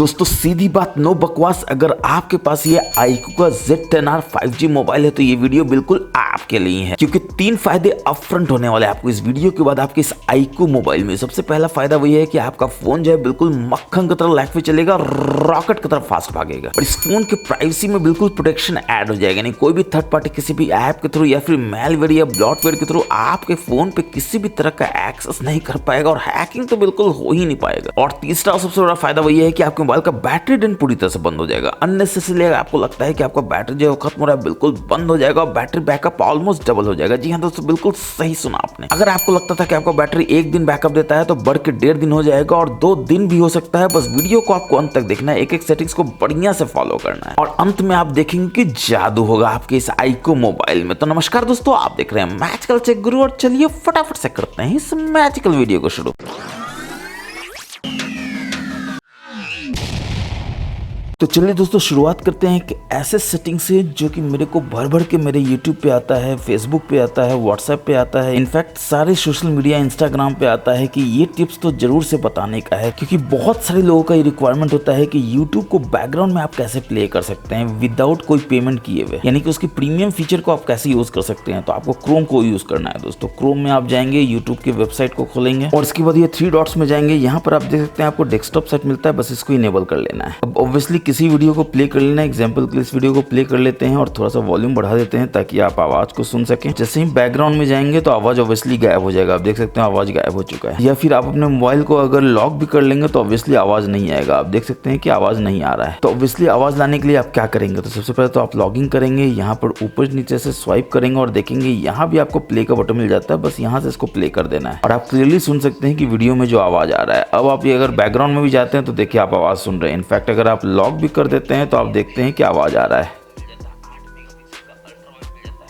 दोस्तों सीधी बात, नो बकवास, अगर आपके पास ये iQOO का Z10R 5G मोबाइल है तो ये वीडियो बिल्कुल आपके लिए है, क्योंकि 3 फायदे अपफ्रंट होने वाले हैं आपको इस वीडियो के बाद आपके इस iQOO मोबाइल में। सबसे पहला फायदा वही है कि आपका फोन जो है बिल्कुल मक्खन की तरह लाइफ में चलेगा, रॉकेट की तरह फास्ट भागेगा और इस फोन के प्राइवेसी में बिल्कुल प्रोटेक्शन ऐड हो जाएगा। यानी कोई भी थर्ड पार्टी किसी भी ऐप के थ्रू या फिर मेलवेयर या ब्लॉटवेयर के थ्रू आपके फोन पे किसी भी तरह का एक्सेस नहीं कर पाएगा और हैकिंग तो बिल्कुल हो ही नहीं पाएगा। और तीसरा सबसे बड़ा फायदा वही है कि आपके मोबाइल का बैटरी ड्रेन पूरी तरह से बंद हो जाएगा। अननेसेसरी आपको लगता है कि आपका बैटरी जो है खत्म हो रहा है, बिल्कुल बंद हो जाएगा और बैटरी बैकअप ऑलमोस्ट डबल हो जाएगा। जी हाँ दोस्तों, बिल्कुल सही सुना आपने। अगर आपको लगता था कि आपका बैटरी 1 दिन बैकअप देता है तो बढ़ के 1.5 दिन हो जाएगा और 2 दिन भी हो सकता है। बस वीडियो को आपको अंत तक देखना है, एक सेटिंग्स को बढ़िया से फॉलो करना है और अंत में आप देखेंगे कि जादू होगा आपके इस iQOO मोबाइल में। तो नमस्कार दोस्तों, आप देख रहे हैं मैजिकल टेक गुरु और चलिए फटाफट से करते हैं इस मैजिकल वीडियो को शुरू। तो चलिए दोस्तों शुरुआत करते हैं कि ऐसे सेटिंग से जो कि मेरे को भर भर के मेरे YouTube पे आता है, Facebook पे आता है, WhatsApp पे आता है, इनफैक्ट सारे सोशल मीडिया Instagram पे आता है कि ये टिप्स तो जरूर से बताने का है, क्योंकि बहुत सारे लोगों का ये रिक्वायरमेंट होता है कि YouTube को बैकग्राउंड में आप कैसे प्ले कर सकते हैं विदाउट कोई पेमेंट किए हुए, यानी कि उसकी प्रीमियम फीचर को आप कैसे यूज कर सकते हैं। तो आपको क्रोम को यूज करना है दोस्तों। क्रोम में आप जाएंगे, YouTube की वेबसाइट को खोलेंगे और इसके बाद ये 3 डॉट्स में जाएंगे। यहाँ पर आप देख सकते हैं आपको डेस्कटॉप सेट मिलता है, बस इसको इनेबल कर लेना है। अब ऑब्वियसली किसी वीडियो को प्ले कर लेना है, एग्जांपल के लिए इस वीडियो को प्ले कर लेते हैं और थोड़ा सा वॉल्यूम बढ़ा देते हैं ताकि आप आवाज को सुन सकें। जैसे ही बैकग्राउंड में जाएंगे तो आवाज ऑब्वियसली गायब हो जाएगा। आप देख सकते हैं आवाज गायब हो चुका है। या फिर आप अपने मोबाइल को अगर लॉक भी कर लेंगे तो ऑब्वियसली आवाज नहीं आएगा। आप देख सकते हैं कि आवाज नहीं आ रहा है। तो ऑब्वियसली आवाज लाने के लिए आप क्या करेंगे, तो सबसे पहले तो आप लॉगिन करेंगे, यहाँ पर ऊपर नीचे से स्वाइप करेंगे और देखेंगे यहाँ भी आपको प्ले का बटन मिल जाता है। बस यहाँ से इसको प्ले कर देना है और आप क्लियरली सुन सकते हैं कि वीडियो में जो आवाज आ रहा है। अब आप ये अगर बैकग्राउंड में भी जाते हैं तो देखिए आप आवाज सुन रहे हैं। इनफैक्ट अगर आप लॉक भी कर देते हैं तो आप देखते हैं कि आवाज आ रहा है।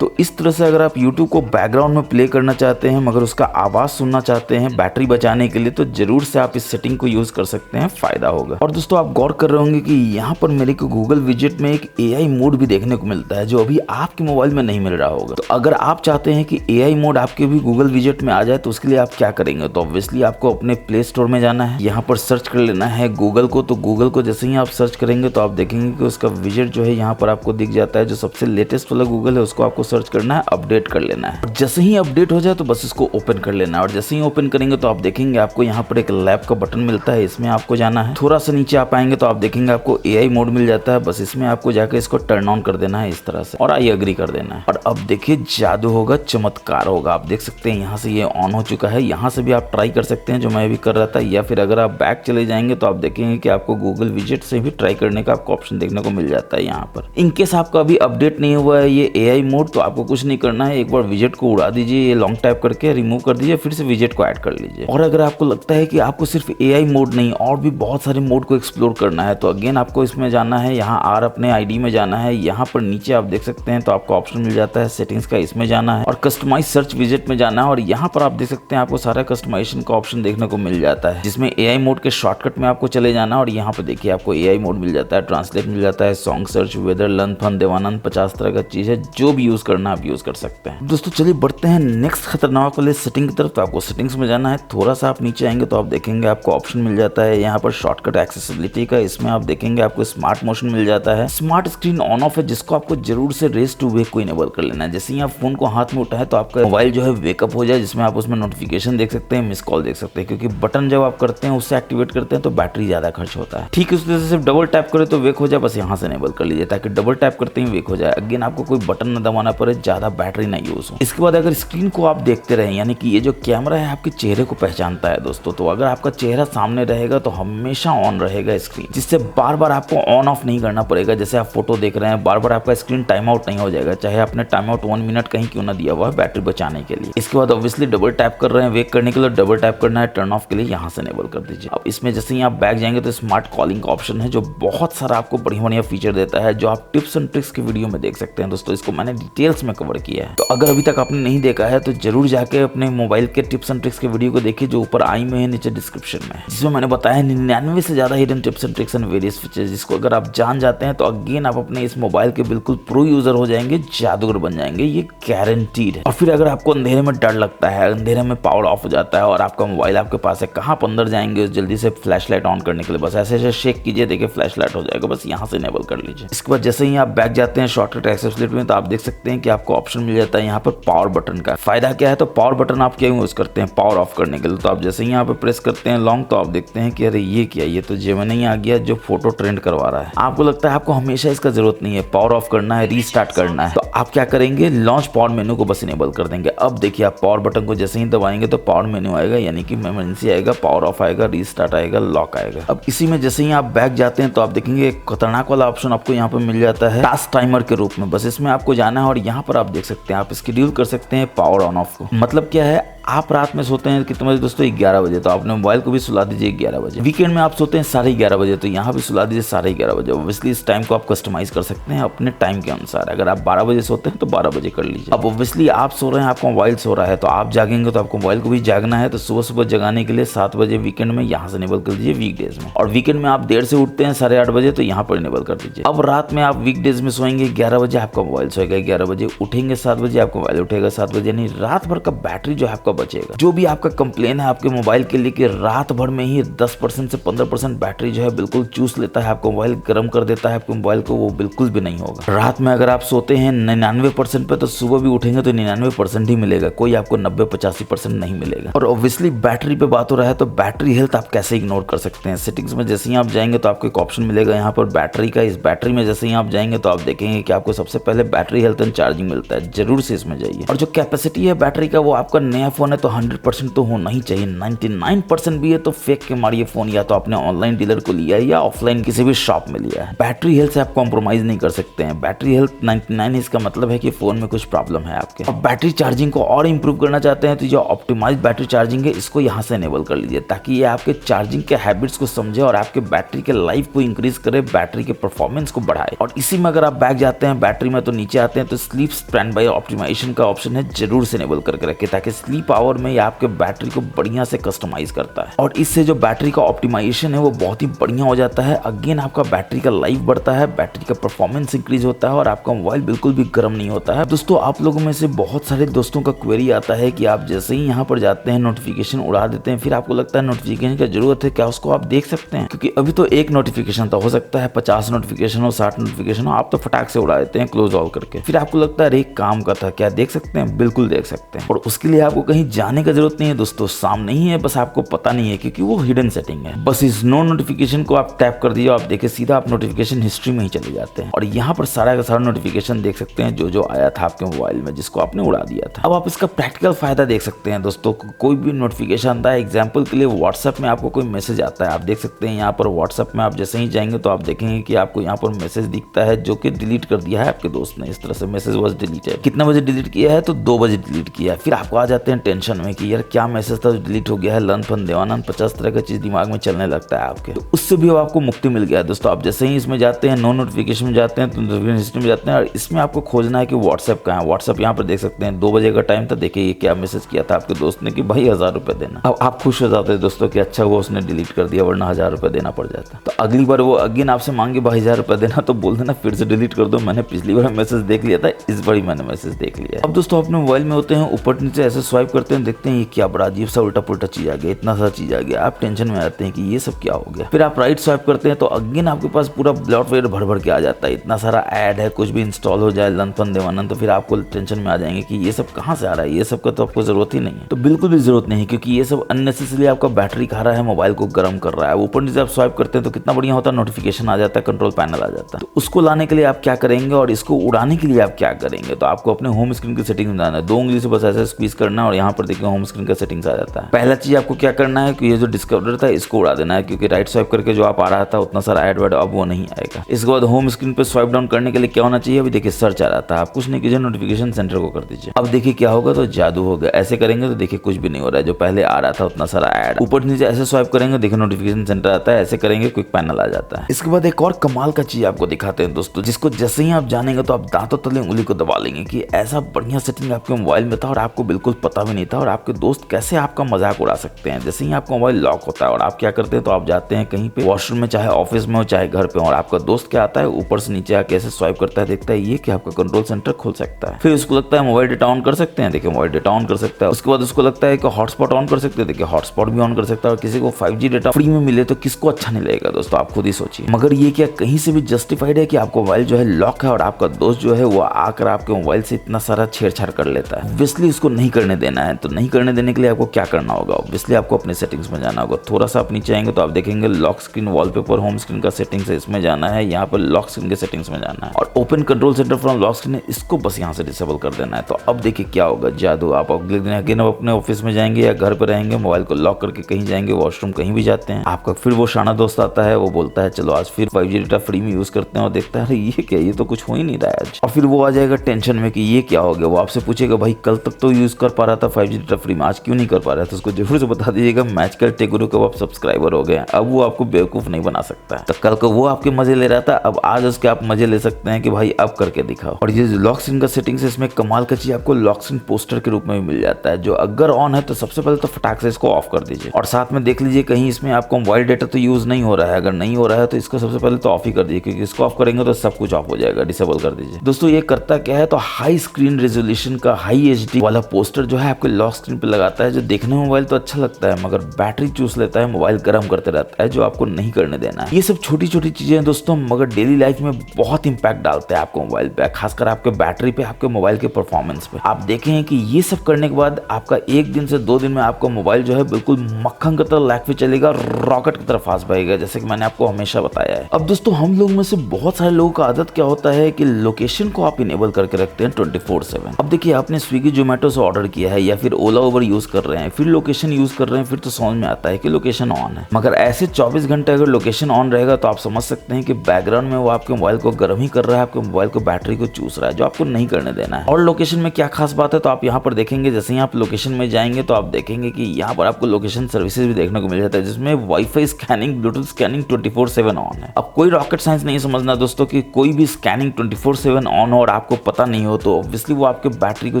तो इस तरह से अगर आप YouTube को बैकग्राउंड में प्ले करना चाहते हैं मगर उसका आवाज़ सुनना चाहते हैं बैटरी बचाने के लिए, तो जरूर से आप इस सेटिंग को यूज़ कर सकते हैं, फ़ायदा होगा। और दोस्तों आप गौर कर रहे होंगे कि यहाँ पर मेरे को गूगल विजेट में एक AI मोड भी देखने को मिलता है जो अभी आपके मोबाइल में नहीं मिल रहा होगा। तो अगर आप चाहते हैं कि AI मोड आपके भी गूगल विजेट में आ जाए तो उसके लिए आप क्या करेंगे, तो ऑब्वियसली आपको अपने प्ले स्टोर में जाना है, यहाँ पर सर्च कर लेना है गूगल को। तो गूगल को जैसे ही आप सर्च करेंगे तो आप देखेंगे कि उसका विजेट जो है यहाँ पर आपको दिख जाता है। जो सबसे लेटेस्ट वाला गूगल है उसको आपको सर्च करना है, अपडेट कर लेना है। जैसे ही अपडेट हो जाए तो बस इसको ओपन कर लेना है और जैसे ही ओपन करेंगे तो आप देखेंगे आपको यहाँ पर एक लैब का बटन मिलता है, इसमें आपको जाना है। थोड़ा सा नीचे आप आएंगे तो आप देखेंगे आपको AI मोड मिल जाता है, बस इसमें आपको जाकर इसको टर्न ऑन कर देना है इस तरह से और आई एग्री कर देना है। और अब देखिए जादू होगा, चमत्कार होगा। आप देख सकते हैं यहाँ से ये ऑन हो चुका है। यहाँ से भी आप ट्राई कर सकते हैं जो मैं भी कर रहा था, या फिर अगर आप बैक चले जाएंगे तो आप देखेंगे कि आपको गूगल विजेट से भी ट्राई करने का आपको ऑप्शन देखने को मिल जाता है यहाँ पर। इनकेस आपका अभी अपडेट नहीं हुआ है ये AI मोड तो आपको कुछ नहीं करना है, एक बार विजेट को उड़ा दीजिए, ये लॉन्ग टैप करके रिमूव कर दीजिए, फिर से विजेट को ऐड कर लीजिए। और अगर आपको लगता है कि आपको सिर्फ AI मोड नहीं और भी बहुत सारे मोड को एक्सप्लोर करना है तो अगेन आपको इसमें जाना है, यहाँ आर अपने ID में जाना है। यहाँ पर नीचे आप देख सकते हैं तो आपको ऑप्शन मिल जाता है सेटिंग्स का, इसमें जाना है और कस्टमाइज सर्च विजेट में जाना है और यहाँ पर आप देख सकते हैं आपको सारा कस्टमाइजेशन का ऑप्शन देखने को मिल जाता है, जिसमें AI मोड के शॉर्टकट में आपको चले जाना है और यहाँ पर देखिए आपको AI मोड मिल जाता है, ट्रांसलेट मिल जाता है, song search, weather, learn, fun, Dev Anand, 50 तरह का चीज है, जो भी यूज करना आप यूज कर सकते हैं। दोस्तों चलिए बढ़ते हैं नेक्स्ट खतरनाक वाले सेटिंग की तरफ। तो आपको सेटिंग्स में जाना है, थोड़ा सा आप नीचे आएंगे तो आप देखेंगे आपको ऑप्शन मिल जाता है यहाँ पर शॉर्टकट एक्सेसिबिलिटी का। इसमें आप देखेंगे आपको स्मार्ट मोशन मिल जाता है, स्मार्ट स्क्रीन ऑन ऑफ है, जिसको आपको जरूर से रेस टू वेक को इनेबल कर लेना है। जैसे ही आप फोन को हाथ में उठाए तो आपका मोबाइल जो है वेकअप हो जाए, जिसमें आप उसमें नोटिफिकेशन देख सकते हैं, मिस कॉल देख सकते हैं, क्योंकि बटन जब आप करते हैं उससे एक्टिवेट करते हैं तो बैटरी ज्यादा खर्च होता है। ठीक है, उस वजह से सिर्फ डबल टैप करे तो वेक हो जाए, बस यहाँ से इनेबल कर लीजिए ताकि डबल टैप करते ही वेक हो जाए। अगेन आपको कोई बटन न दबाना पड़े, ज्यादा बैटरी ना यूज हो। इसके बाद अगर स्क्रीन को आप देखते रहे, यानी कि ये जो कैमरा है आपके चेहरे को पहचानता है दोस्तों, तो अगर आपका चेहरा सामने रहेगा तो हमेशा ऑन रहेगा स्क्रीन, जिससे बार बार आपको ऑन ऑफ नहीं करना पड़ेगा। जैसे आप फोटो देख रहे हैं, बार बार आपका स्क्रीन टाइम आउट नहीं हो जाएगा, चाहे आपने टाइम आउट 1 मिनट कहीं क्यों ना दिया हुआ है बैटरी बचाने के लिए। इसके बाद ऑब्वियसली डबल टैप कर रहे हैं वेक करने के लिए, डबल टैप करना है टर्न ऑफ के लिए, यहाँ से इनेबल कर दीजिए। अब इसमें जैसे ही आप बैक जाएंगे तो स्मार्ट कॉलिंग का ऑप्शन है जो बहुत सारा आपको बढ़िया बढ़िया फीचर देता है, जो आप टिप्स एंड ट्रिक्स की वीडियो में देख सकते हैं दोस्तों। इसको मैंने डिटेल्स में कवर किया है। तो अगर अभी तक आपने नहीं देखा है तो जरूर जाके अपने मोबाइल के टिप्स एंड ट्रिक्स के वीडियो को देखिए, जो ऊपर आई में है नीचे डिस्क्रिप्शन में, जिसमें मैंने बताया 99 से ज्यादा hidden tips and tricks and various features, जिसको अगर आप जान जाते हैं तो अगेन आप अपने इस मोबाइल के बिल्कुल प्रो यूजर हो जाएंगे, जादूगर बन जाएंगे, ये गारंटीड है। और फिर अगर आपको अंधेरे में डर लगता है, अंधेरे में पावर ऑफ हो जाता है और आपका मोबाइल आपके पास है, कहाँ पर अंदर जाएंगे जल्दी से फ्लैश लाइट ऑन करने के लिए, बस ऐसे ऐसे शेक कीजिए, देखिए फ्लैश लाइट हो जाएगा, बस यहाँ से इनेबल कर लीजिए। इसके बाद जैसे ही आप बैक जाते हैं शॉर्टकट एक्सेसिबिलिटी में, तो आप देख सकते हैं कि आपको ऑप्शन मिल जाता है यहाँ पर पावर बटन का। फायदा क्या है, तो पावर बटन आप क्या यूज करते हैं पावर ऑफ करने के लिए, तो आप जैसे ही यहाँ पे प्रेस करते हैं लॉन्ग, तो आप देखते हैं कि अरे ये क्या, ये तो जेमिनी आ गया जो फोटो ट्रेंड करवा रहा है। आपको लगता है आपको हमेशा इसका जरूरत नहीं है, पावर ऑफ करना है, रीस्टार्ट करना है, तो आप क्या करेंगे, लॉन्च पावर मेनू को बस इनेबल कर देंगे। अब देखिए आप पावर बटन को जैसे ही दबाएंगे तो पावर मेनू आएगा, यानी कि इमरजेंसी आएगा, पावर ऑफ आएगा, रीस्टार्ट आएगा, लॉक आएगा। अब इसी में जैसे ही आप बैक जाते हैं तो आप देखेंगे एक खतरनाक वाला ऑप्शन आपको यहाँ पे मिल जाता है टास्क टाइमर के रूप में। बस इसमें आपको जाना है और यहाँ पर आप देख सकते हैं आप शेड्यूल कर सकते हैं पावर ऑन ऑफ को। मतलब क्या है, आप रात में सोते हैं कितने बजे दोस्तों, 11 बजे, तो आपने मोबाइल को भी सुला दीजिए 11 बजे। वीकेंड में आप सोते हैं 11:30 बजे, तो यहाँ भी सुला दीजिए 11:30 बजे। ऑब्वियसली इस टाइम को आप कस्टमाइज कर सकते हैं अपने टाइम के अनुसार। अगर आप 12 बजे सोते हैं तो 12 बजे कर लीजिए। अब ऑब्वियसली आप सो रहे हैं, आपका मोबाइल सो रहा है, तो आप जागेंगे तो आपको मोबाइल को भी जागना है, तो सुबह सुबह जगाने के लिए 7 बजे वीकेंड में यहाँ से इनेबल कर दीजिए वीकडेज में। और वीकेंड में आप देर से उठते हैं 8:30 बजे, तो यहाँ पर इनेबल कर दीजिए। अब रात में आप वीकडेज में सोएंगे 11 बजे, आपका मोबाइल सोएगा 11 बजे, उठेंगे 7 बजे, आपका मोबाइल उठेगा 7 बजे, यानी रात भर का बैटरी जो है आपका बचेगा। जो भी आपका कंप्लेन है आपके मोबाइल के लिए कि रात भर में ही 10% से 15% बैटरी जो है बिल्कुल चूस लेता है, आपको मोबाइल गर्म कर देता है आपके मोबाइल को, वो बिल्कुल भी नहीं होगा। रात में अगर आप सोते हैं 99% पे, तो सुबह भी उठेंगे तो 99% ही मिलेगा, कोई आपको 90-85% नहीं मिलेगा। और ऑब्वियसली बैटरी पे बात हो रहा है तो बैटरी हेल्थ आप कैसे इग्नोर कर सकते हैं। सेटिंग्स में जैसे ही आप जाएंगे तो आपको एक ऑप्शन मिलेगा यहाँ पर बैटरी का। इस बैटरी में जैसे ही आप जाएंगे तो आप देखेंगे कि आपको सबसे पहले बैटरी हेल्थ एंड चार्जिंग मिलता है, जरूर से इसमें जाइए। और जो कैपेसिटी है बैटरी का, वो आपका नया फोन है तो 100% तो होना ही चाहिए, 99% भी है तो फेंक के मारिए फोन, या तो आपने ऑनलाइन डीलर को लिया है या ऑफलाइन किसी भी शॉप में लिया है। बैटरी हेल्थ से आप कॉम्प्रोमाइज नहीं कर सकते हैं। बैटरी हेल्थ 99 है, इसका मतलब है कि फोन में कुछ प्रॉब्लम है आपके। अब बैटरी चार्जिंग को और इंप्रूव करना चाहते हैं तो जो ऑप्टिमाइज बैटरी चार्जिंग है, इसको यहाँ से इनेबल कर लीजिए, ताकि ये आपके चार्जिंग के हैबिट्स को समझे और आपके बैटरी के लाइफ को इंक्रीज करे, बैटरी के परफॉर्मेंस को बढ़ाए। और इसी में अगर आप बैक जाते हैं बैटरी में, तो नीचे आते हैं तो स्लीप स्टैंड बाय ऑप्टिमाइजेशन का ऑप्शन है, जरूर से इनेबल करके रखें, ताकि स्लीप आवर में ये आपके बैटरी को बढ़िया से कस्टमाइज करता है। और इससे जो बैटरी का ऑप्टिमाइजेशन है वो बहुत ही बढ़िया हो जाता है। अगेन आपका बैटरी का लाइफ बढ़ता है, बैटरी का परफॉर्मेंस इंक्रीज होता है और आपका मोबाइल बिल्कुल भी गर्म नहीं होता है। दोस्तों आप लोगों में से बहुत सारे दोस्तों का क्वेरी आता है कि आप जैसे ही यहाँ पर जाते हैं नोटिफिकेशन उड़ा देते हैं, फिर आपको लगता है नोटिफिकेशन की जरूरत है क्या, उसको आप देख सकते हैं, क्योंकि अभी तो एक नोटिफिकेशन था, हो सकता है 50 नोटिफिकेशन हो, 60 नोटिफिकेशन हो, आप तो फटाक से उड़ा देते हैं क्लोज ऑल करके। फिर आपको लगता है एक काम का था, क्या देख सकते हैं, बिल्कुल देख सकते हैं। और उसके लिए आपको कहीं जाने का जरूरत नहीं है दोस्तों, सामने ही है, बस आपको पता नहीं है क्योंकि वो हिडन सेटिंग है। बस इस नो नोटिफिकेशन को आप टैप कर दीजिए, आप देखिए सीधा आप नोटिफिकेशन हिस्ट्री में ही चले जाते हैं और यहाँ पर सारा का सारा नोटिफिकेशन देख सकते हैं जो जो आया था आपके मोबाइल में, जिसको आपने उड़ा दिया था। अब आप इसका प्रैक्टिकल फायदा देख सकते हैं दोस्तों। कोई भी नोटिफिकेशन आता है, एग्जाम्पल के लिए व्हाट्सएप में आपको कोई मैसेज आता है, आप देख सकते हैं यहाँ पर व्हाट्सएप में आप जैसे ही जाएंगे तो आप देखेंगे कि आपको यहाँ पर मैसेज दिखता है जो कि डिलीट कर दिया है आपके दोस्त ने। इस तरह से मैसेज वॉज डिलीटेड, कितना बजे डिलीट किया है, तो 2 बजे डिलीट किया है। फिर आपको आ जाते हैं टेंशन में कि यार क्या मैसेज था जो डिलीट हो गया है, लन फन देवानंद 50 तरह का चीज दिमाग में चलने लगता है आपके, तो उससे भी आपको मुक्ति मिल गया है दोस्तों। आप जैसे ही इसमें जाते हैं नो नोटिफिकेशन में जाते हैं तो नोटिफिकेशन हिस्ट्री में जाते हैं और इसमें आपको खोजना है कि व्हाट्सएप कहाँ है। व्हाट्सएप यहाँ पर देख सकते हैं 2 बजे का टाइम था, देखिए क्या मैसेज किया था आपके दोस्त ने कि भाई 1000 रुपए देना। अब आप खुश हो जाते हैं दोस्तों कि अच्छा हुआ उसने डिलीट कर दिया, वरना 1000 रुपए देना पड़ जाता। तो अगली बार वो अगेन आपसे मांगे भाई 1000 रुपए देना, तो बोल देना फिर से डिलीट कर दो, मैंने पिछली बार मैसेज देख लिया था, इस बार मैंने मैसेज देख लिया। अब दोस्तों अपने मोबाइल में होते हैं, ऊपर नीचे ऐसे स्वाइप करते हैं, देखते हैं ये क्या बड़ा अजीब सा उल्टा पुल्टा चीज आ गया, इतना सा चीज आ गया, आप टेंशन में आते हैं कि ये सब क्या हो गया। फिर आप राइट स्वाइप करते हैं तो अगेन आपके पास पूरा ब्लॉटवेयर भर भर के आ जाता है, इतना सारा ऐड है, कुछ भी इंस्टॉल हो जाए लन फन देवानंद, तो फिर आपको टेंशन में आ जाएंगे कि ये सब कहाँ से आ रहा है, ये सब का तो आपको जरूरत ही नहीं है। तो बिल्कुल भी जरूरत नहीं, क्योंकि ये सब अननेसेसरी आपका बैटरी खा रहा है, मोबाइल को गर्म कर रहा है। ऊपर नीचे आप स्वाइप करते हैं तो कितना बढ़िया होता है, नोटिफिकेशन आ जाता है, कंट्रोल पैनल आ जाता है। तो उसको लाने के लिए आप क्या करेंगे और इसको उड़ाने के लिए आप क्या करेंगे, तो आपको अपने होम स्क्रीन की सेटिंग में जाना है, 2 उंगली से बस ऐसे स्क्वीज करना और यहाँ यहाँ पर देखिए होम स्क्रीन का सेटिंग्स आ जाता है। पहला चीज आपको क्या करना है कि ये जो डिस्कवर था इसको उड़ा देना है, क्योंकि राइट स्वाइप करके जो आप आ रहा था उतना सारा एड वर्ड अब वो नहीं आएगा। इसके बाद होम स्क्रीन पे स्वाइप डाउन करने के लिए क्या होना चाहिए, अभी देखिए सर्च आ रहा था, आप कुछ नहीं कीजिए, नोटिफिकेशन सेंटर को कर दीजिए। अब देखिए क्या होगा, तो जादू होगा। ऐसे करेंगे तो देखिए कुछ भी नहीं हो रहा है, जो पहले आ रहा था उतना सारा एड। ऊपर नीचे ऐसे स्वाइप करेंगे देखिए नोटिफिकेशन सेंटर आता है, ऐसे करेंगे क्विक पैनल आ जाता है। इसके बाद एक और कमाल का चीज आपको दिखाते हैं दोस्तों, जिसको जैसे ही आप जानेंगे तो आप दांतों तले उंगली को दबा लेंगे कि ऐसा बढ़िया सेटिंग आपके मोबाइल में था और आपको बिल्कुल पता भी नहीं था, और आपके दोस्त कैसे आपका मजाक उड़ा सकते हैं। जैसे ही आपका मोबाइल लॉक होता है और आप क्या करते हैं, तो आप जाते हैं कहीं पे वॉशरूम में, चाहे ऑफिस में हो चाहे घर पे हो, और आपका दोस्त क्या आता है ऊपर से नीचे आके ऐसे स्वाइप करता है, देखता है ये कि आपका कंट्रोल सेंटर खुल सकता है। फिर उसको लगता है मोबाइल डेटा ऑन कर सकते हैं, देखिए मोबाइल डेटा ऑन कर सकता है। उसके बाद उसको लगता है कि हॉटस्पॉट ऑन कर सकते हैं, देखिए हॉटस्पॉट भी ऑन कर सकता है। और किसी को 5G डेटा फ्री में मिले तो किसको अच्छा नहीं लगेगा दोस्तों, आप खुद ही सोचिए। मगर ये क्या कहीं से भी जस्टिफाइड है कि आपका मोबाइल जो है लॉक है और आपका दोस्त जो है वो आकर आपके मोबाइल से इतना सारा छेड़छाड़ कर लेता है? ऑब्वियसली उसको नहीं करने देना है। तो नहीं करने देने के लिए आपको क्या करना होगा, ऑब्वियसली आपको अपने सेटिंग्स में जाना होगा। थोड़ा सा आप नीचे आएंगे तो आप देखेंगे lock screen wallpaper home screen का सेटिंग्स है, इसमें जाना है। यहाँ पर लॉक स्क्रीन के सेटिंग्स में जाना है और open control centre from lock screen, इसको बस यहाँ से डिसेबल कर देना है। तो अब देखिए क्या होगा, जादू। आप अगले दिन अगेन अपने ऑफिस में जाएंगे या घर पर रहेंगे, मोबाइल को लॉक करके कहीं जाएंगे, वॉशरूम कहीं भी जाते हैं, आपका फिर वो शाना दोस्त आता है, वो बोलता है चलो आज फिर 5G डेटा फ्री में यूज करते हैं, और देखता है अरे ये क्या, ये तो कुछ हो ही नहीं रहा है आज। और फिर वो आ जाएगा टेंशन में कि ये क्या हो गया। वो आपसे पूछेगा भाई कल तक तो यूज कर पा रहा था 5G डेटा फ्री में, आज क्यों नहीं कर पा रहा है? तो उसको जरूर से बता दीजिएगा मैच कर टेगुरु के आप सब्सक्राइबर हो गए, अब वो आपको बेवकूफ नहीं बना सकता है। तो कल को वो आपके मजे ले रहा था, अब आज उसके आप मजे ले सकते हैं कि भाई अब करके दिखाओ। और ये लॉक स्क्रीन का सेटिंग्स है, इसमें कमाल का चीज आपको लॉक स्क्रीन पोस्टर के रूप में भी मिल जाता है, जो अगर ऑन है तो सबसे पहले तो फटाक से इसको ऑफ कर दीजिए। और साथ में देख लीजिए कहीं इसमें आपको मोबाइल डेटा तो यूज नहीं हो रहा है, अगर नहीं हो रहा है तो इसको सबसे पहले तो ऑफ ही कर दीजिए, क्योंकि इसको ऑफ करेंगे तो सब कुछ ऑफ हो जाएगा, डिसेबल कर दीजिए। दोस्तों ये करता क्या है, तो हाई स्क्रीन रेजोल्यूशन का हाई HD वाला पोस्टर जो है आपके लॉक स्क्रीन पे लगाता है, जो देखने में मोबाइल तो अच्छा लगता है मगर बैटरी चूस लेता है, मोबाइल गर्म करते रहता है, जो आपको नहीं करने देना है। ये सब छोटी छोटी चीजें हैं दोस्तों, मगर डेली लाइफ में बहुत इंपैक्ट डालते हैं आपको मोबाइल पे, खासकर आपके बैटरी पे, आपके मोबाइल के परफॉर्मेंस पे। आप देखें कि ये सब करने के बाद आपका 1 दिन से 2 दिन में आपका मोबाइल जो है बिल्कुल मक्खन की तरह लाइफ पे चलेगा, रॉकेट की तरफ फास्ट भागेगा, जैसे कि मैंने आपको हमेशा बताया है। अब दोस्तों हम लोग में से बहुत सारे लोगों का आदत क्या होता है कि लोकेशन को आप इनेबल करके रखते हैं 24/7। अब देखिए आपने स्विगी जोमेटो से ऑर्डर किया है या फिर ओला उबर यूज कर रहे हैं, फिर लोकेशन यूज कर रहे हैं, फिर तो समझ में आता है कि लोकेशन ऑन है। मगर ऐसे 24 घंटे अगर लोकेशन ऑन रहेगा तो आप समझ सकते हैं कि बैकग्राउंड में वो आपके मोबाइल को गर्म ही कर रहा है, आपके मोबाइल को बैटरी को चूस रहा है, जो आपको नहीं करने देना है। और लोकेशन में क्या खास बात है, तो आप यहाँ पर देखेंगे, जैसे ही आप लोकेशन में जाएंगे तो आप देखेंगे कि यहाँ पर आपको लोकेशन सर्विसेज भी देखने को मिल जाता है, जिसमें wifi scanning, Bluetooth scanning 24/7 on है। अब कोई रॉकेट साइंस नहीं समझना दोस्तों कि कोई भी स्कैनिंग 24/7 ऑन हो और आपको पता नहीं हो तो ऑब्वियसली वो आपके बैटरी को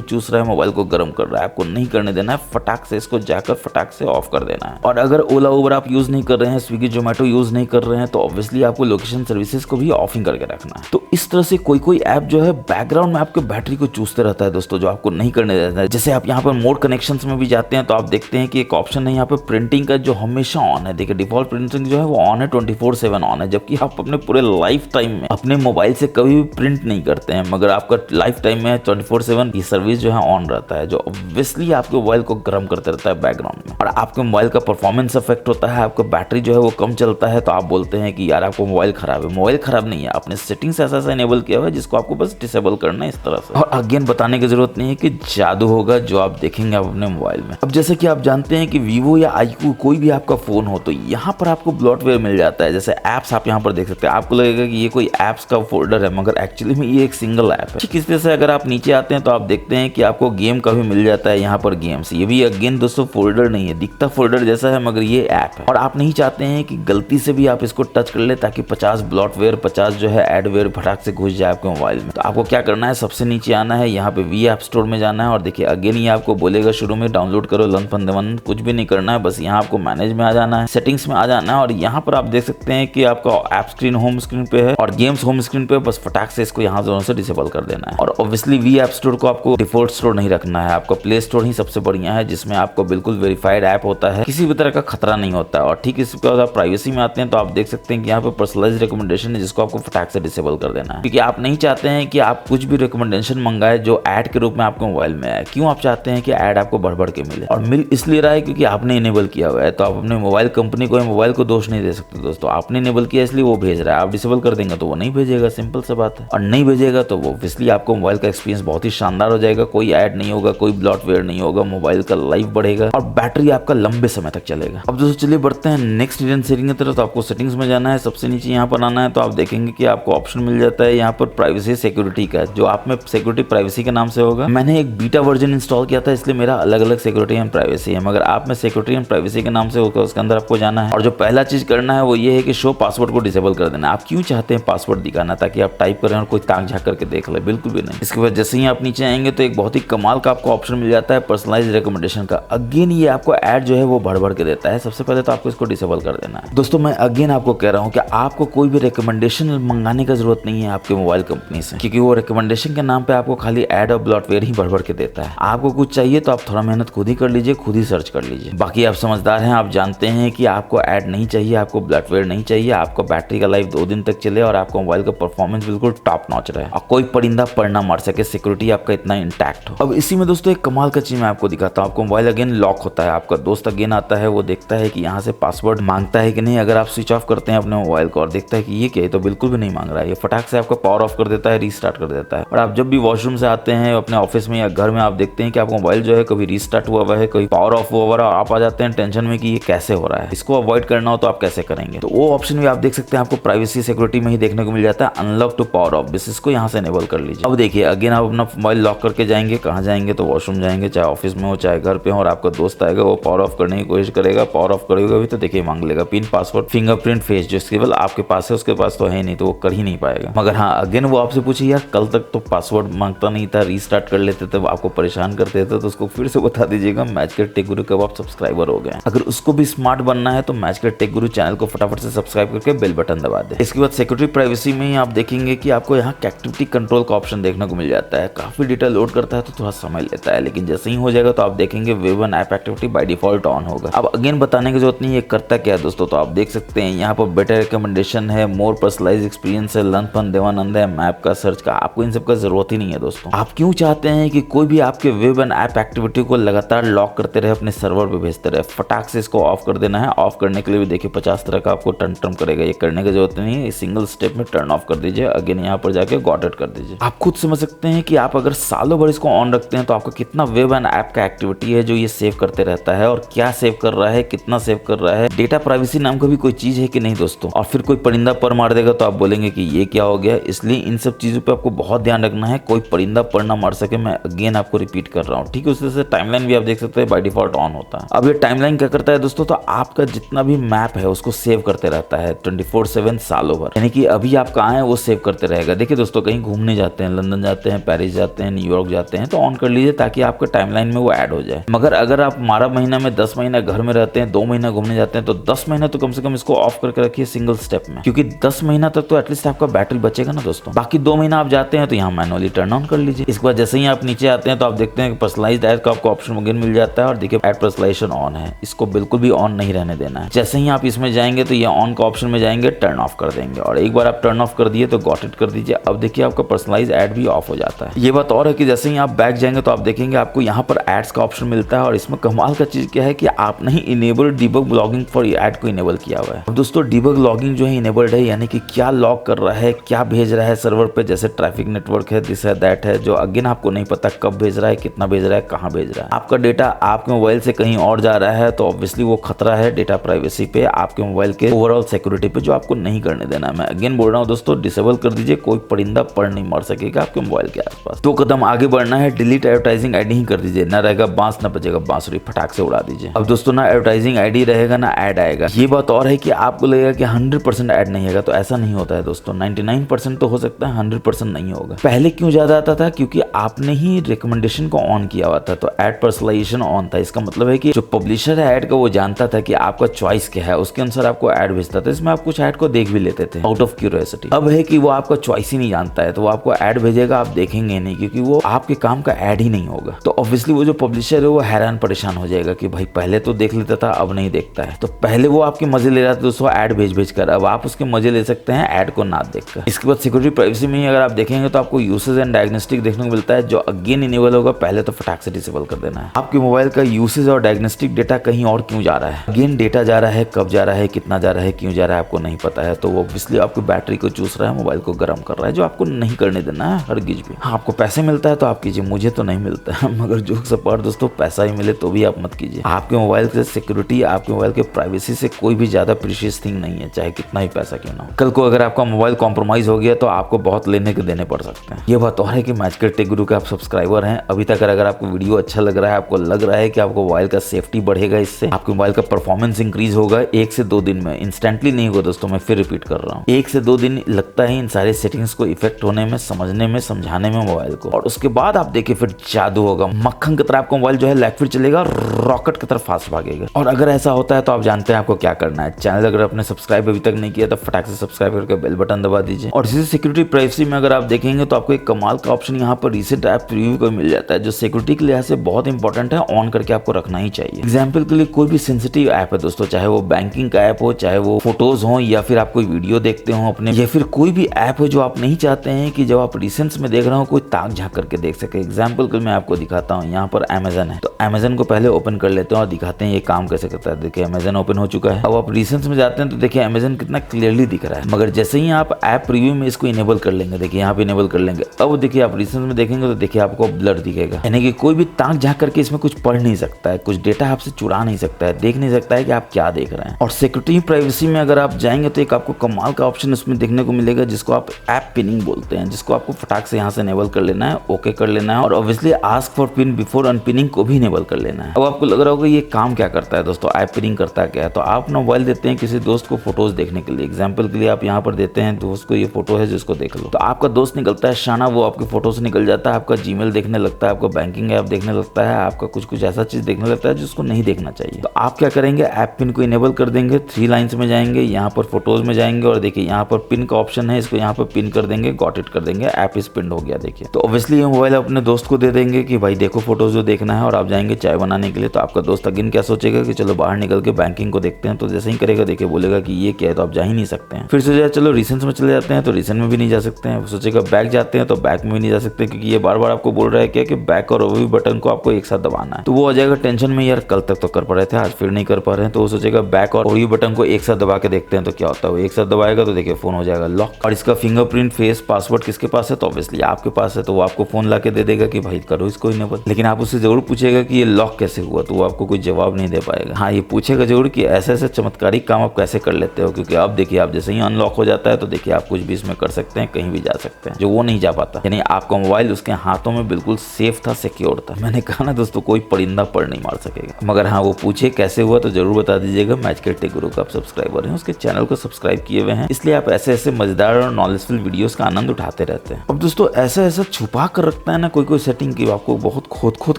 चूस रहा है, मोबाइल को गर्म कर रहा है, आपको नहीं करने देना है। फटाक से इसको जाकर फटाक से ऑफ कर देना है। और अगर ओला उबर आप यूज नहीं कर रहे हैं, स्विगी जोमेटो यूज नहीं कर रहे हैं, तो ऑब्वियसली आपको लोकेशन सर्विसेज को भी ऑफ ही करके रखना है। तो इस तरह से कोई ऐप जो है बैकग्राउंड में आपके बैटरी को चूसते रहता है दोस्तों, जो आपको नहीं करने देता है। जैसे आप यहाँ पर मोड कनेक्शंस में भी जाते हैं तो आप देखते हैं कि एक ऑप्शन है यहाँ पे प्रिंटिंग का, जो हमेशा ऑन है। देखिए डिफॉल्ट प्रिंटिंग जो है वो ऑन है, 24/7 ऑन है, जबकि आप अपने पूरे लाइफ टाइम में अपने मोबाइल से कभी भी प्रिंट नहीं करते हैं, मगर आपका लाइफ टाइम में 24/7 ये सर्विस जो है ऑन रहता है, जो ऑब्वियसली आपके मोबाइल को गर्म करते रहता है बैकग्राउंड में, और आपके मोबाइल का परफॉर्मेंस अफेक्ट होता है, आपका बैटरी जो है वो कम चलता है। तो आप बोलते हैं कि यार आपको मोबाइल खराब है। मोबाइल खराब नहीं है, आपने सेटिंग्स ऐसा इनेबल किया हुआ है जिसको आपको बस डिसेबल करना है इस तरह से। और अगेन बताने की जरूरत नहीं है कि जादू होगा जो आप देखेंगे आप अपने मोबाइल में। अब जैसे कि आप जानते हैं कि वीवो या iQOO कोई भी आपका फोन हो तो यहाँ पर आपको ब्लॉटवेयर मिल जाता है। जैसे एप्स आप यहाँ पर देख सकते हैं, आपको लगेगा कि ये कोई एप्स का फोल्डर है, मगर एक्चुअली में ये एक सिंगल ऐप है। ठीक इस तरह से अगर आप नीचे आते हैं तो आप देखते हैं कि आपको गेम का भी मिल जाता है यहाँ पर गेम्स। ये भी अगेन दोस्तों फोल्डर नहीं है, दिखता फोल्डर जैसा है मगर ये ऐप है। और आप नहीं चाहते हैं कि गलती से भी आप इसको टच कर ले ताकि 50 ब्लॉटवेयर 50 जो है एडवेयर फटाक से घुस जाए आपके मोबाइल में। तो आपको क्या करना है, सबसे नीचे आना है, यहाँ पे वी ऐप स्टोर में जाना है और देखिए अगेन ये आपको बोलेगा शुरू में डाउनलोड करो लन फंदवन, कुछ भी नहीं करना है, बस यहाँ आपको मैनेज में आ जाना है, सेटिंग्स में आ जाना है और यहाँ पर आप देख सकते हैं कि आपका ऐप स्क्रीन होम स्क्रीन पे है और गेम्स होम स्क्रीन पे, बस फटाक से इसको यहाँ दोनों से डिसेबल कर देना है। और ऑब्वियसली वी ऐप स्टोर को आपको डिफॉल्ट स्टोर नहीं रखना है, आपका प्ले स्टोर ही सबसे बढ़िया है, जिसमें आपको बिल्कुल वेरीफाइड ऐप होता है, किसी भी तरह का खतरा नहीं होता है। और ठीक इसके बाद आप प्राइवेसी में आते हैं तो आप देख सकते हैं कि यहाँ पे पर्सनलाइज्ड रिकमेंडेशन है, जिसको आपको फटाक से डिसेबल कर देना है, क्योंकि आप नहीं चाहते हैं कि आप कुछ भी रिकमेंडेशन मंगाए जो ऐड के रूप में आपके मोबाइल में आए। क्यों आप चाहते हैं कि ऐड आपको बढ़ के मिले, और मिल इसलिए रहा है क्योंकि आपने इनेबल किया हुआ है। तो आप अपने मोबाइल कंपनी को मोबाइल को दोष नहीं दे सकते दोस्तों, आपने इनेबल किया इसलिए वो भेज रहा है, आप डिसेबल कर देंगे तो वो नहीं भेजेगा, सिंपल सा बात है। और नहीं भेजेगा तो वो ऑब्वियसली आपको मोबाइल का एक्सपीरियंस बहुत ही शानदार हो जाएगा, कोई ऐड नहीं होगा, कोई ब्लॉटवेयर ब्लॉटवेयर नहीं होगा, मोबाइल का लाइफ बढ़ेगा और बैटरी आपका लंबे समय तक चलेगा। अब दोस्तों चलिए बढ़ते हैं नेक्स्ट हिडन सेटिंग की तरफ। तो आपको सेटिंग्स में जाना है, सबसे नीचे यहाँ पर आना है तो आप देखेंगे कि आपको ऑप्शन मिल जाता है यहाँ पर प्राइवेसी सिक्योरिटी का, जो आप में सिक्योरिटी प्राइवेसी के नाम से होगा। मैंने एक बीटा वर्जन इंस्टॉल किया था इसलिए मेरा अलग अलग सिक्योरिटी एंड प्राइवेसी है, मगर आप में सिक्योरिटी एंड प्राइवेसी के नाम से होगा, उसके अंदर आपको जाना है और जो पहला चीज करना है वो ये है कि शो पासवर्ड को डिसेबल कर देना। आप क्यों चाहते हैं पासवर्ड दिखाना, ताकि आप टाइप करें और कोई ताक झाँक करके देख ले? बिल्कुल भी नहीं। इसके बाद जैसे ही आप नीचे आएंगे तो एक बहुत ही कमाल का आपको ऑप्शन मिल जाता है पर्सनलाइज रिकमेंडेशन का। अगेन ये आपको ऐड जो है वो भर भर के देता है। सबसे पहले तो आपको इसको डिसेबल कर देना है। दोस्तों मैं अगेन आपको कह रहा हूँ कि आपको कोई भी रिकमेंडेशन मंगाने का जरूरत नहीं है आपके मोबाइल कंपनी से, क्योंकि वो रिकमेंडेशन के नाम पे आपको खाली ऐड और ब्लॉटवेयर ही भर भर के देता है। आपको कुछ चाहिए तो आप थोड़ा मेहनत खुद ही कर लीजिए, खुद ही सर्च कर लीजिए। बाकी आप समझदार हैं, आप जानते हैं कि आपको ऐड नहीं चाहिए, आपको ब्लॉटवेयर नहीं चाहिए, आपको बैटरी का लाइफ 2 दिन तक चले और आपको मोबाइल का परफॉर्मेंस बिल्कुल टॉप नॉच रहे और कोई परिंदा पर ना मार सके, सिक्योरिटी आपका इतना इंटैक्ट हो। अब इसी में दोस्तों एक कमाल का चीज मैं आपको दिखाता हूँ। आपको मोबाइल अगेन लॉक होता है, आपका दोस्त अगेन आता है, वो देखता है कि यहाँ से पासवर्ड मांगता है कि नहीं। अगर आप स्विच ऑफ करते हैं अपने मोबाइल को और देखता है कि ये क्या है, तो बिल्कुल भी नहीं मांग रहा है, ये फटाक से आपका पावर ऑफ कर देता है, रीस्टार्ट कर देता है। और आप जब भी वॉशरूम से आते हैं अपने ऑफिस में या घर में, आप देखते हैं कि आपका मोबाइल जो है कभी रीस्टार्ट हुआ है, कभी पावर ऑफ हुआ है, आप आ जाते हैं टेंशन में कि ये कैसे हो रहा है। इसको अवॉइड करना हो तो आप कैसे करेंगे, तो वो ऑप्शन भी आप देख सकते हैं, आपको प्राइवेसी सिक्योरिटी में ही देखने को मिल जाता है, अनलॉक टू पावर ऑफ। बस इसको यहाँ से इनेबल कर लीजिए। अब देखिए अगेन आप अपना मोबाइल लॉक करके जाएंगे, कहाँ जाएंगे तो वॉशरूम जाएंगे, चाहे ऑफिस में हो चाहे घर पे हो, और आपका दोस्त आएगा, वो पावर ऑफ करने की कोशिश करेगा, पावर ऑफ करेगा भी तो देखिए मांग लेगा पिन, पासवर्ड, फिंगरप्रिंट, फेस, जो केवल आपके पास है, उसके पास तो है नहीं, तो वो कर ही नहीं पाएगा। मगर हाँ अगेन वो आपसे पूछे यार कल तक तो पासवर्ड मांगता नहीं था, रीस्टार्ट कर लेते थे, आपको परेशान करते थे, तो उसको फिर से बता दीजिएगा मैच के टेक गुरु कब आप सब्सक्राइबर हो गए। अगर उसको भी स्मार्ट बनना है तो मैच के टेक गुरु चैनल को फटाफट से सब्सक्राइब करके बेल बटन दबा दे। इसके बाद सिक्योरिटी प्राइवेसी में ही आप देखेंगे कि आपको यहाँ एक्टिविटी कंट्रोल का ऑप्शन देखने को मिल जाता है। काफी डेटा लोड करता है तो थोड़ा समय लेता है, लेकिन जैसे ही हो जाएगा तो आप देखेंगे web and app activity by default on होगा। अब अगेन बताने की जरूरत नहीं है करता क्या है दोस्तों, तो आप देख सकते हैं यहाँ पर बेटर रिकमेंडेशन है, मोर पर्सनलाइज एक्सपीरियंस है, लर्न फन देवानंद है, मैप का, सर्च का। आपको इन सब का जरूरत ही नहीं है दोस्तों। आप क्यों चाहते हैं कि कोई भी आपके वेब एंड ऐप एक्टिविटी को लगातार लॉक करते रहे, अपने सर्वर पे भेजते रहे? फटाक से इसको ऑफ कर देना है। ऑफ करने के लिए भी देखिए 50 तरह का आपको टर्न करेगा, ये करने की जरूरत नहीं है, सिंगल स्टेप में टर्न ऑफ कर दीजिए। अगेन यहाँ पर जाके गॉट इट कर दीजिए। आप खुद समझ सकते हैं कि आप अगर सालों भर इसको ऑन रखते हैं तो आपका कितना वेब एंड ऐप का एक्टिविटी है जो ये सेव करते रहता है, और क्या सेव कर रहा है, कितना सेव कर रहा है। डेटा प्राइवेसी नाम का भी कोई चीज है कि नहीं दोस्तों। और फिर कोई परिंदा पर मार देगा तो आप बोलेंगे कि ये क्या हो गया। इसलिए इन सब चीजों पे आपको बहुत ध्यान रखना है, कोई परिंदा पर ना मार सके। मैं अगेन आपको रिपीट कर रहा हूँ, ठीक है। उसी से टाइमलाइन भी आप देख सकते हैं बाय डिफॉल्ट ऑन होता है। अब ये टाइमलाइन क्या करता है दोस्तों, तो आपका जितना भी मैप है उसको सेव करते रहता है 24/7 सालों भर, यानी कि अभी आप कहाँ हैं वो सेव करते रहेगा। देखिए दोस्तों कहीं घूमने जाते हैं, लंदन जाते हैं, पेरिस जाते हैं, न्यूयॉर्क जाते हैं, तो ऑन कर लीजिए ताकि आपके टाइमलाइन में वो ऐड हो जाए। मगर अगर आप 12 महीना में 10 महीना घर में रहते हैं, 2 महीना घूमने जाते हैं, तो 10 महीना तो कम से कम इसको ऑफ करके रखिए सिंगल स्टेप में, क्योंकि 10 महीना तक तो एटलीस्ट आपका बैटरी बचेगा ना दोस्तों। बाकी 2 महीना आप जाते हैं तो यहाँ मैनुअली टर्न ऑन कर लीजिए। इसके बाद जैसे ही आप नीचे आते हैं तो आप देखते हैं पर्सनलाइज्ड ऐड का आपको ऑप्शन अगेन मिल जाता है, और देखिए ऐड पर्सनलाइजेशन ऑन है, इसको बिल्कुल भी ऑन नहीं रहने देना है। जैसे ही आप इसमें जाएंगे तो ये ऑन का ऑप्शन में जाएंगे, टर्न ऑफ कर देंगे, और एक बार आप टर्न ऑफ कर दिए तो गॉट इट कर दीजिए। अब देखिए आपका पर्सनलाइज ऐड भी ऑफ हो जाता है। ये बात और है कि जैसे ही आप बैक जाएंगे तो आप देखेंगे आपको यहाँ पर एड्स का ऑप्शन मिलता है, और इसमें कमाल का चीज क्या है कि आपने ही enable debug logging for add को इनेबल किया हुआ है। अब दोस्तों डिबग लॉगिंग जो है इनेबल्ड है, यानी कि क्या लॉग कर रहा है, क्या भेज रहा है सर्वर पे, जैसे ट्रैफिक नेटवर्क है, दिस है दैट है, जो अगेन आपको नहीं पता कब भेज रहा है, कितना भेज रहा है, कहाँ भेज रहा है। आपका डेटा आपके मोबाइल से कहीं और जा रहा है तो ऑब्वियसली वो खतरा है डेटा प्राइवेसी पे, आपके मोबाइल के ओवरऑल सिक्योरिटी पे, जो आपको नहीं करने देना। मैं अगेन बोल रहा हूँ दोस्तों, डिसेबल कर दीजिए, कोई परिंदा पर नहीं मार सकेगा आपके मोबाइल के आसपास। 2 कदम आगे बढ़ना है, डिलीट एडवर्टाइजिंग आईडी ही कर दीजिए, ना रहेगा बांस ना बजेगा बांसुरी, फटाक से उड़ा दीजिए। अब दोस्तों ना एडवर्टाइजिंग आईडी रहेगा ना ऐड आएगा। ये बात और है कि आपको लगेगा कि 100% ऐड नहीं आएगा, तो ऐसा नहीं होता है दोस्तों। 99% तो हो सकता है, 100% नहीं होगा। पहले क्यों ज्यादा आता था, क्योंकि आपने ही रिकमेंडेशन को ऑन किया हुआ था, तो ऐड पर्सनलाइजेशन ऑन था। इसका मतलब है कि जो पब्लिशर है ऐड का वो जानता था कि आपका चॉइस क्या है, उसके अनुसार आपको ऐड भेजता था। इसमें आप कुछ ऐड को देख भी लेते थे आउट ऑफ क्यूरियोसिटी। अब है कि वो आपका चॉइस ही नहीं जानता है, तो वो आपको ऐड भेजेगा, आप देखेंगे नहीं, क्योंकि वो आपके काम का ऐड ही नहीं होगा। तो ऑब्वियसली वो जो पब्लिशर है वो हैरान परेशान हो जाएगा कि भाई पहले तो देख लेता था अब नहीं देखता है। तो पहले वो आपके मजे ले रहा था दोस्तों ऐड भेज कर, अब आप उसके मजे ले सकते हैं ऐड को ना देखकर। इसके बाद सिक्योरिटी प्राइवेसी में अगर आप देखेंगे तो आपको यूसेज एंड डायग्नोस्टिक देखने को मिलता है, जो अगेन इनेबल होगा। पहले तो फटाक से डिसेबल कर देना है। आपके मोबाइल का यूसेज और डायग्नोस्टिक डेटा कहीं और क्यों जा रहा है, अगेन डेटा जा रहा है, कब जा रहा है, कितना जा रहा है, क्यों जा रहा है, आपको नहीं पता है, तो वो ऑब्वियसली आपकी बैटरी को चूस रहा है, मोबाइल को गर्म कर रहा है, जो आपको नहीं करने देना है हर गिज भी। हाँ आपको पैसे मिलता है तो आप कीजिए, मुझे तो नहीं मिलता है। मगर जो सपाट दोस्तों पैसा ही मिले तो भी आप मत कीजिए। आपके मोबाइल से सिक्योरिटी, आपके मोबाइल के प्राइवेसी से कोई भी ज्यादा प्रीशियस थिंग नहीं है, चाहे कितना ही पैसा क्यों ना हो। कल को अगर आपका मोबाइल कॉम्प्रोमाइज हो गया तो आपको बहुत लेने के देने पड़ सकते हैं। ये बात और है कि मैचक्रिट टेक गुरु के आप सब्सक्राइबर हैं अभी तक, अगर आपको वीडियो अच्छा लग रहा है, आपको लग रहा है कि आपको मोबाइल का सेफ्टी बढ़ेगा, इससे आपके मोबाइल का परफॉर्मेंस इंक्रीज होगा 1 से 2 दिन में, इंस्टेंटली नहीं होगा दोस्तों, मैं फिर रिपीट कर रहा हूँ, 1 से 2 दिन लगता है इन सारे सेटिंग्स को इफेक्ट होने में, समझने में, समझाने में मोबाइल को, और उसके बाद आप देखिए फिर जादू होगा, मक्खन की तरह आपका मोबाइल जो है लेग फिर चलेगा, रॉकेट की तरफ फास्ट भागेगा। और अगर ऐसा होता है तो आप जानते हैं आपको क्या करना है। चैनल अगर आपने सब्सक्राइब अभी तक नहीं किया तो फटाक से सब्सक्राइब करके बेल बटन दबा दीजिए। और इसी सिक्योरिटी प्राइवेसी में अगर आप देखेंगे तो आपको एक कमाल का ऑप्शन यहाँ पर रीसेट ऐप प्रीव्यू को मिल जाता है, जो सिक्योरिटी के लिहाज से बहुत इंपॉर्टेंट है, ऑन करके आपको रखना ही चाहिए। एग्जाम्पल के लिए कोई भी सेंसिटिव ऐप है दोस्तों, चाहे वो बैंकिंग का ऐप हो, चाहे वो फोटोज हो, या फिर आप कोई वीडियो देखते हो अपने, या फिर कोई भी ऐप हो जो आप नहीं चाहते हैं कि जब आप रिसेंट्स में देख रहे हो कोई ताक झांक करके देख सके। एग्जाम्पल के मैं आपको दिखाता हूँ, यहाँ पर अमेजन है, तो अमेजन को पहले ओपन कर लेते हैं और दिखाते हैं ये काम कैसे करता है। देखिए अमेजन ओपन हो चुका है। अब आप रिसेंट्स में जाते हैं तो देखिए अमेजन कितना क्लियरली दिख रहा है, मगर जैसे ही आप ऐप प्रीव्यू में इसको इनेबल कर लेंगे, देखिए यहाँ पे इनेबल कर लेंगे, अब देखिए आप रिसेंट्स में देखेंगे तो देखिए आपको ब्लर दिखेगा, यानी कि कोई भी ताक झांक करके इसमें कुछ पढ़ नहीं सकता है, कुछ डेटा आपसे चुरा नहीं सकता है, देख नहीं सकता है कि आप क्या देख रहे हैं। और सिक्योरिटी प्राइवेसी में अगर आप जाएंगे तो एक आपको कमाल का ऑप्शन इसमें देखने को मिलेगा, जिसको आप ऐप पिनिंग बोलते हैं, जिसको आपको फटाक से यहाँ से इनेबल कर लेना है, ओके कर लेना है, और obviously ask for pin before unpinning को भी इनेबल कर लेना है। अब आपको लग रहा होगा ये काम क्या करता है दोस्तों, ऐप पिनिंग करता क्या है। तो आप मोबाइल देते हैं किसी दोस्त को फोटोज देखने के लिए, एग्जाम्पल के लिए आप यहाँ पर देते हैं दोस्त को ये फोटो है जिसको देख लो, तो आपका दोस्त निकलता है शाना, वो आपके फोटो से निकल जाता है, आपका जीमेल देखने लगता है, आपका बैंकिंग ऐप देखने लगता है, आपका कुछ ऐसा चीज देखने लगता है जिसको नहीं देखना चाहिए। तो आप क्या करेंगे, ऐप पिन को इनेबल कर देंगे, 3 लाइन्स में जाएंगे, यहाँ पर फोटोज में जाएंगे और देखिए यहाँ पर पिन का ऑप्शन है, इसको यहाँ पर पिन कर देंगे, गॉट इट कर देंगे, ऐप इस पिन हो गया। देखिए तो ऑब्वियसली ये मोबाइल अपने दोस्त को दे देंगे कि भाई देखो फोटोज जो देखना है, और आप जाएंगे चाय बनाने के लिए, तो आपका दोस्त अगेन क्या सोचेगा कि चलो बाहर निकल के बैंकिंग को देखते हैं, तो जैसे ही करेगा देखिए बोलेगा कि ये क्या है, तो आप जा ही नहीं सकते हैं। फिर सोचेगा चलो रिसेंट्स में चले जाते हैं, तो रिसेंट में भी नहीं जा सकते हैं। सोचेगा बैक जाते हैं, तो बैक में भी नहीं जा सकते, क्योंकि ये बार बार आपको बोल रहा है क्या कि बैक और ओवी बटन को आपको एक साथ दबाना है, तो वो आ जाएगा टेंशन में, यार कल तक तो कर पा रहे थे आज फिर नहीं कर पा रहे हैं, तो वो सोचेगा बैक और ओवी बटन को एक साथ दबा के देखते हैं तो क्या होता है, वो एक साथ दबाएगा तो देखिए फोन हो जाएगा लॉक, और इसका फिंगरप्रिंट फेस पासवर्ड किसके पास है, तो ऑब्वियसली आपके पास है, तो वो आपको फोन ला के दे देगा कि भाई करो इसको इनेबल। लेकिन आप उससे जरूर पूछेगा कि ये लॉक कैसे हुआ, तो वो आपको कोई जवाब नहीं दे पाएगा। हाँ ये पूछेगा जरूर कि ऐसे ऐसे चमत्कारी काम आप कैसे कर लेते हो, क्योंकि आप देखिए आप जैसे ही अनलॉक हो जाता है तो देखिए आप कुछ भी इसमें कर सकते हैं, कहीं भी जा सकते हैं, जो वो नहीं जा पाता। यानी आपका मोबाइल उसके हाथों में बिल्कुल सेफ था, सिक्योर था। मैंने कहा ना दोस्तों, कोई परिंदा पड़ नहीं मार सकेगा। मगर हाँ वो पूछे कैसे हुआ तो जरूर बता दीजिएगा। मैचक्रिट टेक गुरु का आप सब्सक्राइबर हैं, उसके चैनल को सब्सक्राइब किए हुए हैं, इसलिए आप ऐसे ऐसे मजेदार और नॉलेजफुल वीडियोस का आनंद उठाते रहते हैं। अब दोस्तों ऐसा ऐसा छुपा कर रखता है ना कोई सेटिंग की, आपको बहुत खोद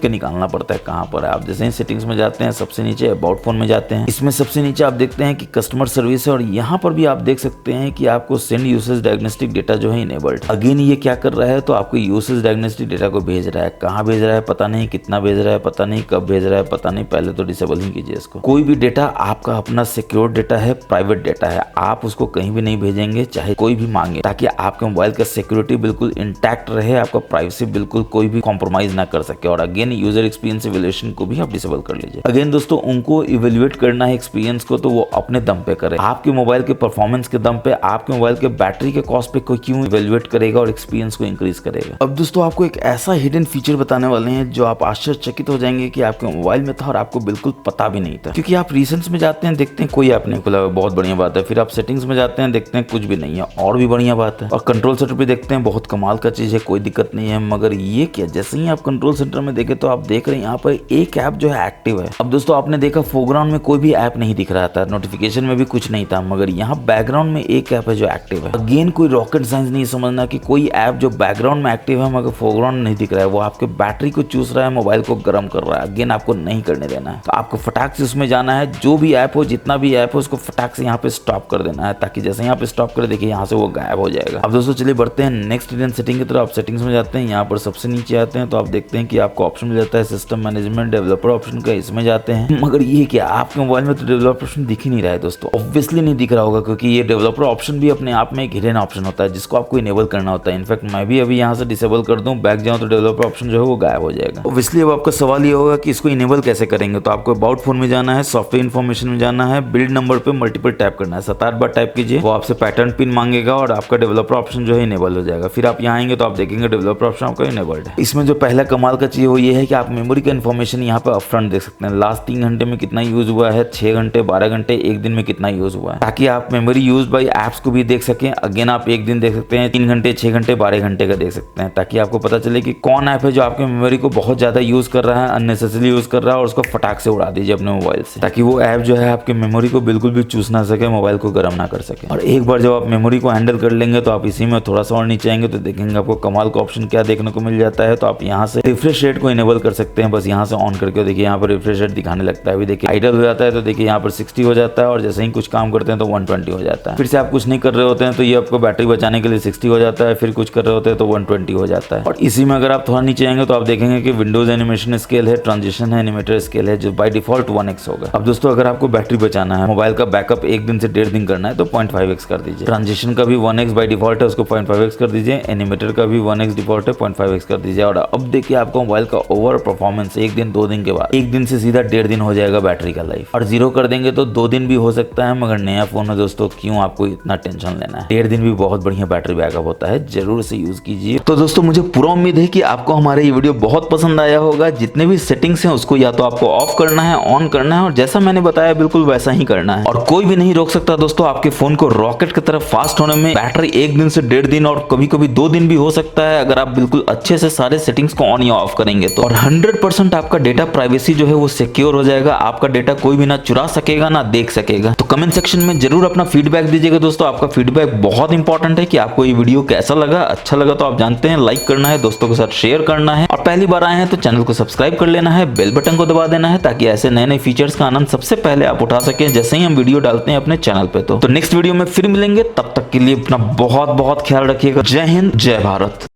के निकालना पड़ता है कहाँ पर है। आप जैसे ही सेटिंग्स में जाते हैं, सबसे नीचे अबाउट फोन में जाते हैं, इसमें सबसे नीचे आप देखते हैं कि कस्टमर सर्विस है, और यहाँ पर भी आप देख सकते हैं कि आपको सेंड यूसेज डायग्नोस्टिक डेटा जो है इनेबल्ड। अगेन ये क्या कर रहा है, तो आपको यूसेज डायग्नोस्टिक डेटा को भेज रहा है, कहाँ भेज रहा है पता नहीं, कितना भेज रहा है पता नहीं, कब भेज रहा है पता नहीं, पहले तो डिसेबल ही कीजिए इसको। कोई भी डेटा आपका अपना सिक्योर डेटा है, प्राइवेट डेटा है, आप उसको कहीं भी नहीं भेजेंगे चाहे कोई भी मांगे, ताकि आपके मोबाइल का सिक्योरिटी बिल्कुल इंटैक्ट रहे, आपका प्राइवेसी बिल्कुल कोई भी कॉम्प्रोमाइज ना कर सके। और अगेन यूजर एक्सपीरियंस इवैल्यूएशन को भी आप डिसेबल कर लीजिए। अगेन दोस्तों उनको इवैल्यूएट करना है एक्सपीरियंस को, तो वो अपने दम पे करे, आपके मोबाइल के परफॉर्मेंस के दम पे, आपके मोबाइल के बैटरी के कॉस्ट पे कोई क्यों इवैल्यूएट करेगा और एक्सपीरियंस को इंक्रीज करेगा। अब दोस्तों आपको एक ऐसा हिडन फीचर बताने वाले हैं जो आप आश्चर्यचकित हो जाएंगे कि आपके मोबाइल में था और आपको बिल्कुल पता भी नहीं था। क्योंकि आप रिसेंट्स में जाते हैं, देखते हैं कोई ऐप नहीं खुला, बहुत बढ़िया बात है। फिर आप सेटिंग्स में जाते हैं, देखते हैं कुछ भी नहीं है, और भी बढ़िया बात है। और कंट्रोल सेंटर पे देखते हैं, बहुत कमाल का चीज है, कोई दिक्कत नहीं है। मगर ये क्या, जैसे ही आप कंट्रोल सेंटर में देखे तो आप देख रहे हैं यहाँ पर एक ऐप जो है एक्टिव है। अब दोस्तों आपने देखा फोरग्राउंड में कोई भी ऐप नहीं दिख रहा था, नोटिफिकेशन में भी कुछ नहीं था, मगर यहाँ बैकग्राउंड में एक ऐप है जो एक्टिव है। अगेन कोई रॉकेट साइंस नहीं समझना कि कोई ऐप जो बैकग्राउंड में एक्टिव है मगर फोरग्राउंड नहीं दिख रहा है, वो आपके बैटरी को चूस रहा है, मोबाइल को गर्म कर रहा है। अगेन आपको नहीं करने देना है, तो आपको फटाक से उसमें जाना है, जो भी ऐप हो, जितना भी ऐप हो, उसको फटाक से यहाँ पे स्टॉप कर देना है, ताकि जैसे यहाँ पे स्टॉप कर देखिए यहाँ से वो गायब हो जाएगा। अब दोस्तों चलिए बढ़ते हैं नेक्स्ट हिडन सेटिंग की तरफ। आप सेटिंग्स में जाते हैं, यहाँ पर सबसे नीचे आते हैं तो आप देखते हैं कि आपको ऑप्शन मिल जाता है सिस्टम मैनेजमेंट डेवलपर ऑप्शन का, इसमें जाते हैं। मगर ये क्या, आपके मोबाइल में तो डेवलपर ऑप्शन दिख ही नहीं रहा है दोस्तों। ऑब्वियसली नहीं दिख रहा होगा, क्योंकि ये डेवलपर ऑप्शन भी अपने आप में एक हिडन ऑप्शन होता है जिसको आपको इनेबल करना होता है। इनफैक्ट मैं भी अभी यहाँ से डिसेबल कर दूं, बैक जाऊं तो डेवलपर ऑप्शन जो है वो गायब हो जाएगा। ऑब्वियसली अब आपका सवाल ये होगा कि इसको इनेबल कैसे करेंगे, तो आपको अबाउट फोन में जाना है, सॉफ्टवेयर इन्फॉर्मेशन में जाना है, बिल्ड नंबर पे मल्टीपल टैप करना है, 7-8 बार टाइप कीजिए, वो आपसे पैटर्न पिन मांगेगा और आपका डेवलपर ऑप्शन जो है इनेबल हो जाएगा। फिर आप यहाँ आएंगे तो आप देखेंगे डेवलपर ऑप्शन आपका इनेबल्ड है। इसमें जो पहला कमाल का चीज वो ये है कि आप मेमोरी का इन्फॉर्मेशन यहाँ पे अपफ्रंट देख सकते हैं। लास्ट 3 घंटे में कितना यूज हुआ है, 6 घंटे, 12 घंटे, एक दिन में कितना यूज हुआ है, ताकि आप मेमोरी यूज बाय एप्स को भी देख सकें। अगेन आप एक दिन देख सकते हैं, 3 घंटे, 6 घंटे, 12 घंटे का देख सकते हैं, ताकि आपको पता चले कि कौन ऐप है जो आपके मेमोरी को बहुत ज्यादा यूज कर रहा है, अननेसेसरी यूज कर रहा है, और उसको फटाक से उड़ा दीजिए अपने मोबाइल से, ताकि वो ऐप जो है आपके मेमोरी को बिल्कुल भी चूस ना सके, मोबाइल को गर्म ना कर सके। और एक बार जब आप मेमोरी को हैंडल कर लेंगे तो आप इसी में थोड़ा सा और नीचे आएंगे तो देखेंगे आपको कमाल का ऑप्शन क्या देखने को मिल जाता है। तो आप यहाँ से रिफ्रेश रेट को इनेबल कर सकते हैं, बस यहाँ से ऑन करके देखिए यहाँ पर रिफ्रेश रेट दिखाने लगता है। अभी देखिए आइडल हो जाता है तो देखिए यहाँ पर 60 हो जाता है, और जैसे ही कुछ काम करते हैं तो 120 हो जाता है। फिर से आप कुछ नहीं कर रहे होते हैं तो ये आपको बैटरी बचाने के लिए 60 हो जाता है, फिर कुछ कर रहे होते हैं तो 120 हो जाता है। और इसी में अगर आप थोड़ा नीचे आएंगे तो आप देखेंगे कि विंडोज एनिमेशन स्केल है, ट्रांजिशन है, एनिमेटर स्केल है, जो बाय डिफॉल्ट 1x होगा। अब दोस्तों अगर आपको बैटरी बचाना है, मोबाइल का बैकअप 1 दिन से 1.5 दिन करना है तो 0.5x कर दीजिए। ट्रांजिशन का भी 1x बाय डिफॉल्ट है, उसको 0.5x कर दीजिए। एनिमेटर का भी 1x डिफॉल्ट है, 0.5x कर दीजिए। और अब देखिए आपको मोबाइल का ओवर परफॉर्मेंस 1 दिन 2 दिन के बाद, 1 दिन से सीधा 1.5 दिन हो जाएगा बैटरी का लाइफ। और 0 कर देंगे तो 2 दिन भी हो सकता है, मगर नया फोन है दोस्तों, क्यों आपको इतना टेंशन लेना है। 1.5 दिन भी बहुत बढ़िया बैटरी बैकअप होता है, जरूर से यूज कीजिए। तो दोस्तों मुझे पूरा उम्मीद है कि आपको हमारा ये वीडियो बहुत पसंद आया होगा। जितने भी सेटिंग्स हैं उसको या तो आपको ऑफ करना है, ऑन करना है, और जैसा मैंने बताया बिल्कुल वैसा ही करना है। और कोई भी नहीं रोक सकता दोस्तों आपके फोन को रॉकेट की तरफ फास्ट होने में। बैटरी 1 दिन से 1.5 दिन और कभी कभी 2 दिन भी हो सकता है, अगर आप बिल्कुल अच्छे से सारे सेटिंग्स को ऑन या ऑफ करेंगे तो। और 100% आपका डेटा प्राइवेसी जो है वो सिक्योर हो जाएगा। आपका डेटा कोई भी ना चुरा सकेगा ना देख सकेगा। तो कमेंट सेक्शन में जरूर अपना फीडबैक दीजिएगा दोस्तों। आपका फीडबैक बहुत इंपॉर्टेंट है कि आपको ये वीडियो कैसा लगा। अच्छा लगा तो आप जानते हैं लाइक करना है, दोस्तों के साथ शेयर करना है, और पहली बार आए हैं तो चैनल को सब्सक्राइब कर लेना है, बेल बटन को दबा देना है, ताकि ऐसे नए नए फीचर्स का आनंद सबसे पहले आप उठा सकें जैसे ही हम वीडियो डालते हैं अपने चैनल पे। तो नेक्स्ट वीडियो में फिर मिलेंगे, तब तक के लिए अपना बहुत बहुत ख्याल रखिएगा। जय हिंद, जय भारत।